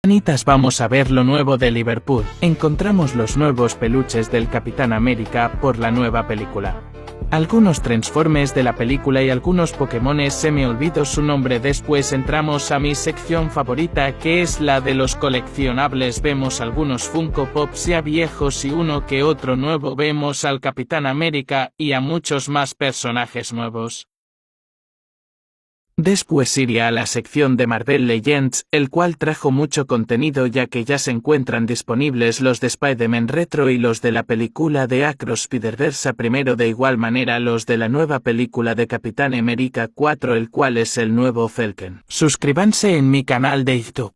Anitas, vamos a ver lo nuevo de Liverpool. Encontramos los nuevos peluches del Capitán América por la nueva película. Algunos Transformers de la película y algunos Pokémones, se me olvidó su nombre. Después entramos a mi sección favorita, que es la de los coleccionables. Vemos algunos Funko Pops ya viejos y uno que otro nuevo. Vemos al Capitán América y a muchos más personajes nuevos. Después iría a la sección de Marvel Legends, el cual trajo mucho contenido ya que ya se encuentran disponibles los de Spider-Man Retro y los de la película de Across Spider-Verse. Primero, de igual manera los de la nueva película de Capitán América 4, el cual es el nuevo Falcon. Suscríbanse en mi canal de YouTube.